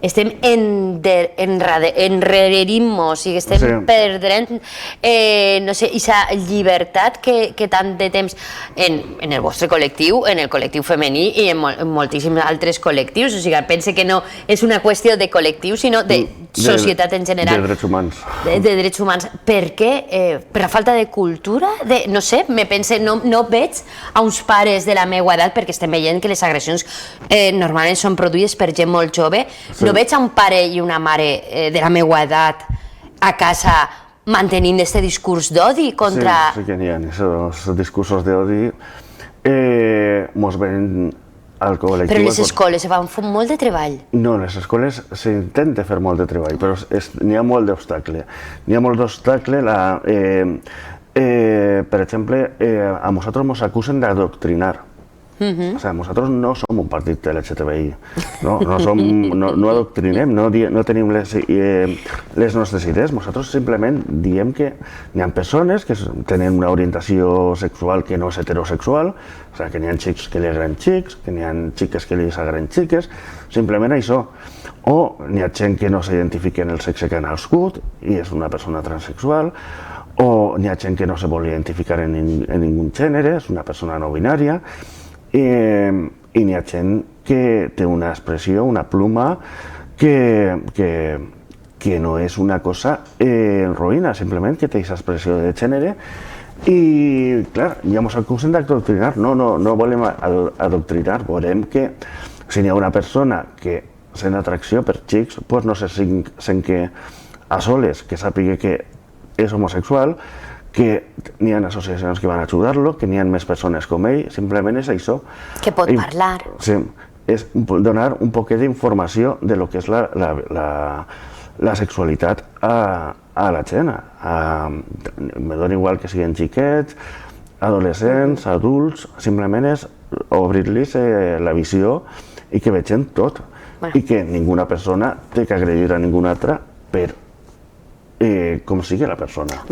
estem enrerint-nos, o sigui, estem perdent, no sé, aquesta llibertat que tant de temps en el vostre col·lectiu, en el col·lectiu femení i en moltíssims altres col·lectius, o sigui, pense que no és una qüestió de col·lectiu, sinó de societat en general. De drets humans. De drets humans. Per què? Per la falta de cultura? No sé, no veig a uns pares de la meva edat, perquè estem veient que les agressions normalment són produïdes per gent molt jove, no veig a un pare i una mare de la meva edat a casa mantenint aquest discurs d'odi contra... Sí que n'hi ha, aquests discursos d'odi mos venen al col·lectiu... Però les escoles van fer molt de treball. No, les escoles s'intenta fer molt de treball, però n'hi ha molt d'obstacle. N'hi ha molt d'obstacle, per exemple, a nosaltres ens acusen d'adoctrinar. O sea, nosaltres no som un partit LGTBI, no adoctrinem, no tenim les nostres idees, nosaltres simplement diem que hi ha persones que tenen una orientació sexual que no és heterosexual, o sigui, que n'hi ha xics que li agraden xics, que n'hi ha xiques que li agraden xiques, simplement això. O n'hi ha gent que no s'identifica en el sexe que ha nascut i és una persona transsexual, o n'hi ha gent que no se vol identificar en ningú gènere, és una persona no binària, i n'hi ha gent que té una expressió, una pluma, que no és una cosa roïna, simplement que té aquesta expressió de gènere. I, clar, ja ens acusen d'adoctrinar. No volem adoctrinar, volem que si hi ha una persona que sent atracció per xics, no se sent a soles, que sàpiga que és homosexual, que n'hi ha associacions que van ajudar-lo, que n'hi ha més persones com ell, simplement és això. Que pot parlar. Sí, és donar un poquet d'informació de lo que és la sexualitat a la gent. Me dona igual que siguin xiquets, adolescents, adults, simplement és obrir-los la visió i que vegin tot. I que ninguna persona té que agredir a ninguna altra per com sigui la persona.